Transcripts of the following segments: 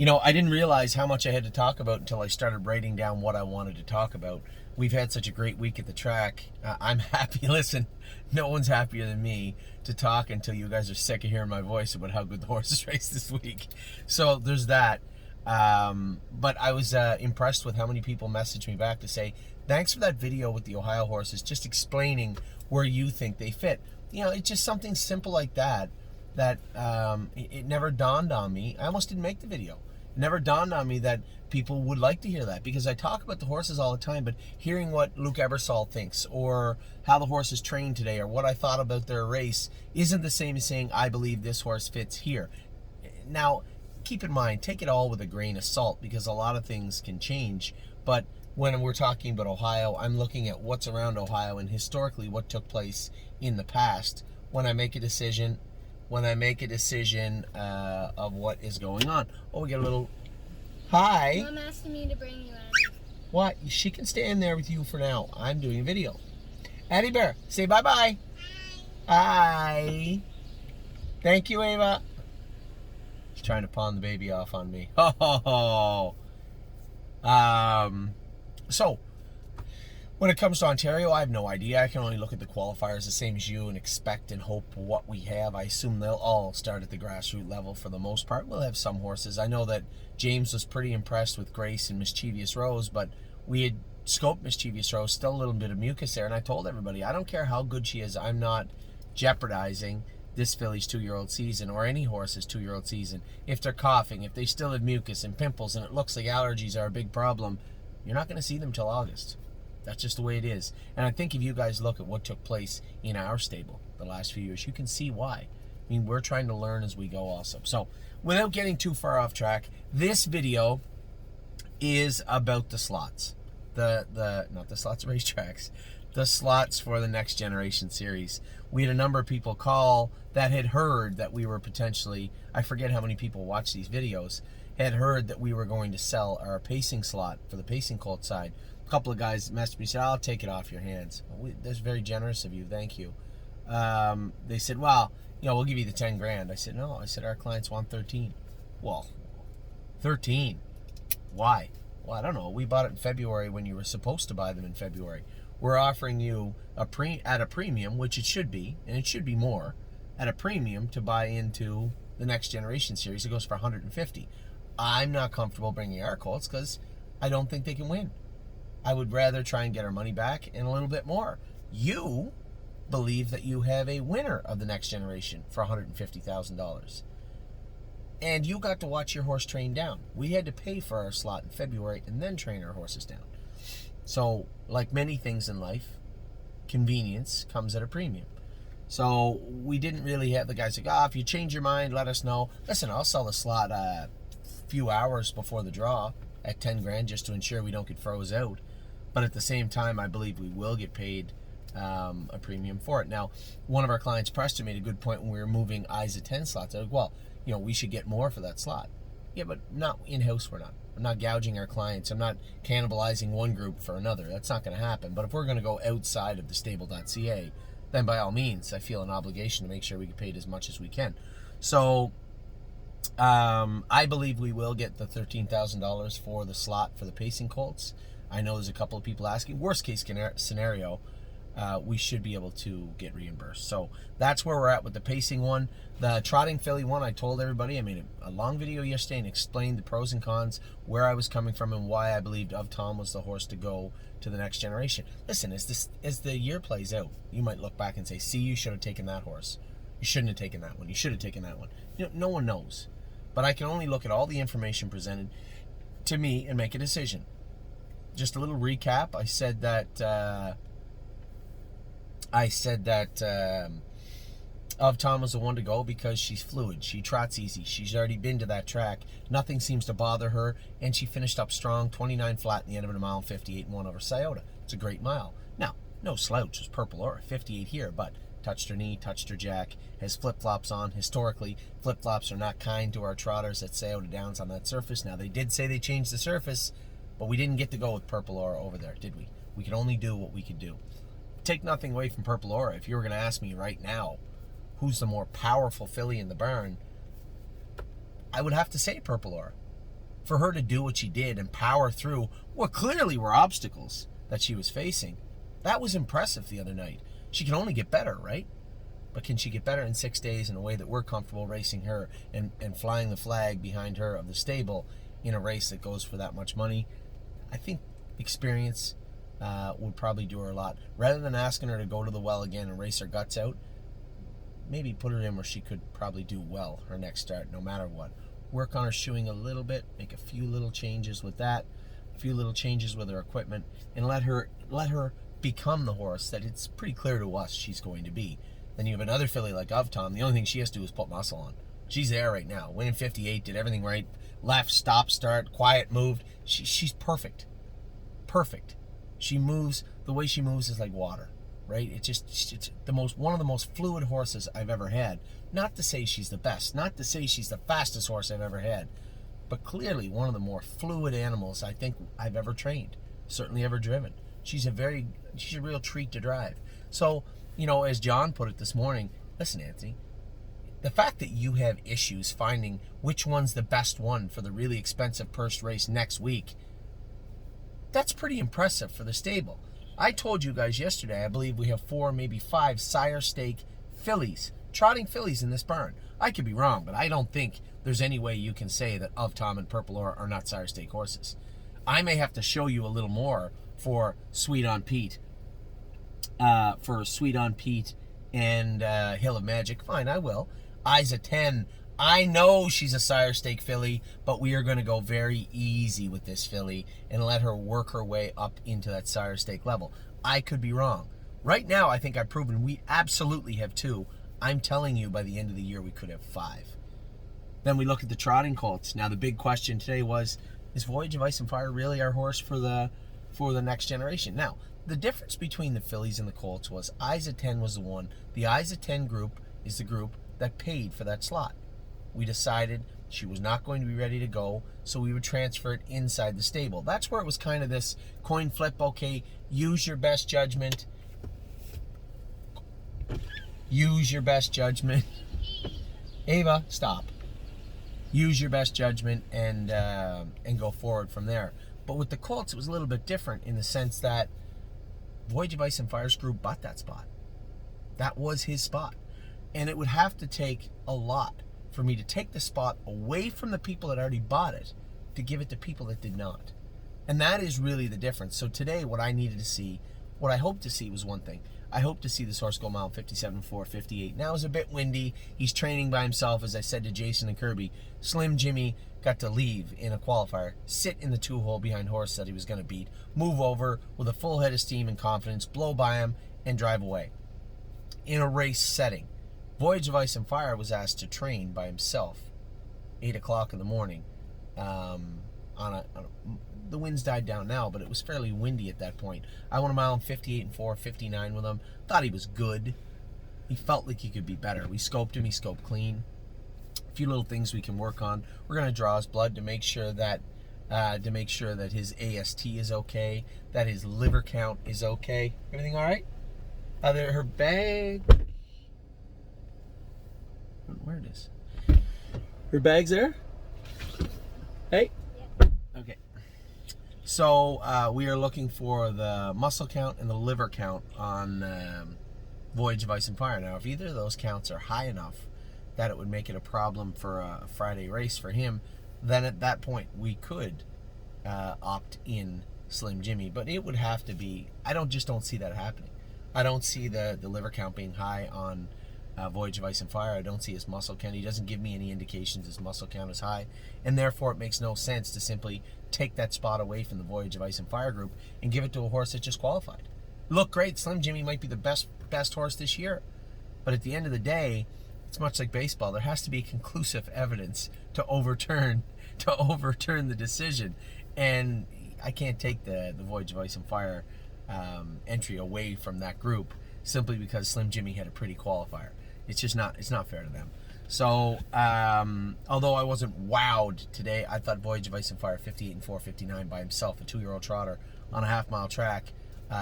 I didn't realize how much I had to talk about until I started writing down what I wanted to talk about. We've had such a great week at the track. I'm happy. Listen, no one's happier than me to talk until you guys are sick of hearing my voice about how good the horses raced this week. So there's that. But I was impressed with how many people messaged me back to say, thanks for that video with the Ohio horses, just explaining where you think they fit. It's just something simple like that it never dawned on me. I almost didn't make the video. It never dawned on me that people would like to hear that, because I talk about the horses all the time, but hearing what Luke Ebersol thinks or how the horses trained today or what I thought about their race isn't the same as saying I believe this horse fits here. Now, keep in mind, take it all with a grain of salt, because a lot of things can change, but when we're talking about Ohio, I'm looking at what's around Ohio and historically what took place in the past when I make a decision of what is going on. Oh, we get a little... Hi. Mom asked me to bring you Addie. What? She can stay in there with you for now. I'm doing a video. Addie Bear, say bye-bye. Hi. Thank you, Ava. She's trying to pawn the baby off on me. Oh. So, when it comes to Ontario, I have no idea. I can only look at the qualifiers the same as you and expect and hope what we have. I assume they'll all start at the grassroots level for the most part. We'll have some horses. I know that James was pretty impressed with Grace and Mischievous Rose, but we had scoped Mischievous Rose, still a little bit of mucus there, and I told everybody, I don't care how good she is, I'm not jeopardizing this filly's 2-year-old season or any horse's 2-year-old season. If they're coughing, if they still have mucus and pimples and it looks like allergies are a big problem, you're not going to see them till August. That's just the way it is. And I think if you guys look at what took place in our stable the last few years, you can see why. I mean, we're trying to learn as we go also. So, without getting too far off track, this video is about the slots. Not the slots racetracks, the slots for the Next Generation Series. We had a number of people call that had heard that we were potentially, I forget how many people watch these videos, had heard that we were going to sell our pacing slot for the pacing colt side. A couple of guys messaged me and said, I'll take it off your hands. That's very generous of you. Thank you. They said, well, we'll give you the 10 grand. I said, no. I said, our clients want 13. Well, 13. Why? Well, I don't know. We bought it in February when you were supposed to buy them in February. We're offering you at a premium, which it should be, and it should be more, at a premium to buy into the Next Generation Series. It goes for 150. I'm not comfortable bringing our colts because I don't think they can win. I would rather try and get our money back and a little bit more. You believe that you have a winner of the Next Generation for $150,000. And you got to watch your horse train down. We had to pay for our slot in February and then train our horses down. So, like many things in life, convenience comes at a premium. So, we didn't really have the guys say, if you change your mind, let us know. Listen, I'll sell the slot a few hours before the draw at 10 grand just to ensure we don't get froze out. But at the same time, I believe we will get paid a premium for it. Now, one of our clients, Preston, made a good point when we were moving ISA 10 slots. I was like, well, we should get more for that slot. Yeah, but not in-house, we're not. I'm not gouging our clients. I'm not cannibalizing one group for another. That's not going to happen. But if we're going to go outside of the stable.ca, then by all means, I feel an obligation to make sure we get paid as much as we can. So, I believe we will get the $13,000 for the slot for the pacing colts. I know there's a couple of people asking. Worst case scenario, we should be able to get reimbursed. So that's where we're at with the pacing one. The trotting filly one, I told everybody. I made a long video yesterday and explained the pros and cons, where I was coming from, and why I believed Of Tom was the horse to go to the Next Generation. Listen, as the year plays out, you might look back and say, see, you should have taken that horse. You shouldn't have taken that one. You should have taken that one. No one knows. But I can only look at all the information presented to me and make a decision. Just a little recap. I said that Of Tom was the one to go because she's fluid. She trots easy. She's already been to that track. Nothing seems to bother her, and she finished up strong, 29 flat in the end of a mile, 58-1 over Scioto. It's a great mile. Now, no slouch. It was Purple Aura, 58 here, but touched her knee, touched her jack, has flip-flops on. Historically, flip-flops are not kind to our trotters at Scioto Downs on that surface. Now, they did say they changed the surface, but we didn't get to go with Purple Aura over there, did we? We could only do what we could do. Take nothing away from Purple Aura. If you were going to ask me right now who's the more powerful filly in the barn, I would have to say Purple Aura. for her to do what she did and power through what clearly were obstacles that she was facing, that was impressive the other night. She can only get better, right? But can she get better in 6 days in a way that we're comfortable racing her and flying the flag behind her of the stable in a race that goes for that much money? I think experience would probably do her a lot. Rather than asking her to go to the well again and race her guts out, maybe put her in where she could probably do well her next start, no matter what. Work on her shoeing a little bit, make a few little changes with that, a few little changes with her equipment, and let her become the horse that it's pretty clear to us she's going to be. Then you have another filly like Of Tom. The only thing she has to do is put muscle on. She's there right now. Winning 58, did everything right. Left, stop, start, quiet, moved. She's perfect. Perfect. She moves, the way she moves is like water, right? It's one of the most fluid horses I've ever had. Not to say she's the best, not to say she's the fastest horse I've ever had, but clearly one of the more fluid animals I think I've ever trained, certainly ever driven. She's a real treat to drive. So, as John put it this morning, listen, Anthony, the fact that you have issues finding which one's the best one for the really expensive purse race next week, that's pretty impressive for the stable. I told you guys yesterday, I believe we have 4, maybe 5 sire stake fillies, trotting fillies in this barn. I could be wrong, but I don't think there's any way you can say that Of Tom and Purple Aura are not sire stake horses. I may have to show you a little more for Sweet on Pete. And Hill of Magic. Fine, I will. Isa 10. I know she's a sire stake filly, but we are going to go very easy with this filly and let her work her way up into that sire stake level. I could be wrong. Right now, I think I've proven we absolutely have 2. I'm telling you, by the end of the year, we could have 5. Then we look at the trotting colts. Now, the big question today was, is Voyage of Ice and Fire really our horse for the next generation? Now, the difference between the fillies and the colts was Isa 10 was the one. The Isa 10 group is the group that paid for that slot. We decided she was not going to be ready to go, so we would transfer it inside the stable. That's where it was kind of this coin flip. Okay, use your best judgment. Use your best judgment. Ava, stop. Use your best judgment and go forward from there. But with the colts, it was a little bit different in the sense that Voyage of Ice and Fire's group bought that spot. That was his spot. And it would have to take a lot for me to take the spot away from the people that already bought it to give it to people that did not. And that is really the difference. So today, what I needed to see, what I hoped to see was one thing. I hope to see this horse go mile 57.4, 58. Now it's a bit windy. He's training by himself, as I said to Jason and Kirby. Slim Jimmy got to leave in a qualifier, sit in the 2-hole behind horse that he was going to beat, move over with a full head of steam and confidence, blow by him, and drive away. In a race setting, Voyage of Ice and Fire was asked to train by himself, 8 o'clock in the morning. The winds died down now, but it was fairly windy at that point. I went a mile in 58.4, 59 with him. Thought he was good. He felt like he could be better. We scoped him. He scoped clean. A few little things we can work on. We're going to draw his blood to make sure that his AST is okay, that his liver count is okay. Everything all right? Her bag. Where it is? Her bag's there? Hey? Okay. So we are looking for the muscle count and the liver count on Voyage of Ice and Fire. Now, if either of those counts are high enough that it would make it a problem for a Friday race for him, then at that point we could opt in Slim Jimmy. But it would have to be, I don't see that happening. I don't see the liver count being high on Voyage of Ice and Fire. I don't see his muscle count. He doesn't give me any indications his muscle count is high, and therefore it makes no sense to simply take that spot away from the Voyage of Ice and Fire group and give it to a horse that just qualified. Look great, Slim Jimmy might be the best horse this year, but at the end of the day, it's much like baseball. There has to be conclusive evidence to overturn the decision, and I can't take the Voyage of Ice and Fire entry away from that group simply because Slim Jimmy had a pretty qualifier. It's just not fair to them. So, although I wasn't wowed today, I thought Voyage of Ice and Fire 58.4, 59 by himself, a 2-year-old trotter on a half-mile track,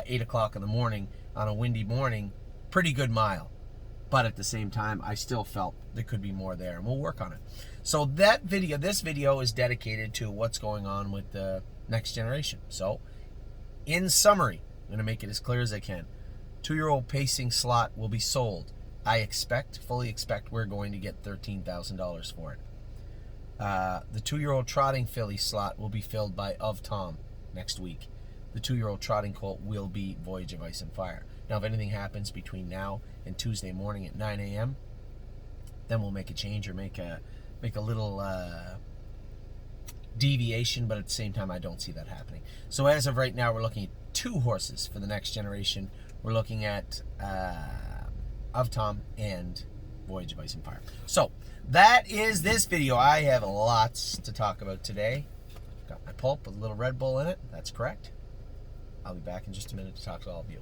8 o'clock in the morning on a windy morning, pretty good mile. But at the same time, I still felt there could be more there, and we'll work on it. So this video is dedicated to what's going on with the next generation. So, in summary, I'm going to make it as clear as I can. 2-year-old pacing slot will be sold. I fully expect we're going to get $13,000 for it. The 2-year-old trotting filly slot will be filled by Of Tom next week. The 2-year-old trotting colt will be Voyage of Ice and Fire. Now, if anything happens between now and Tuesday morning at 9 a.m., then we'll make a change or make a little deviation, but at the same time, I don't see that happening. So as of right now, we're looking at 2 horses for the next generation. We're looking at Of Tom and Voyage of Ice and Fire. So that is this video. I have lots to talk about today. Got my pulp with a little Red Bull in it. That's correct. I'll be back in just a minute to talk to all of you.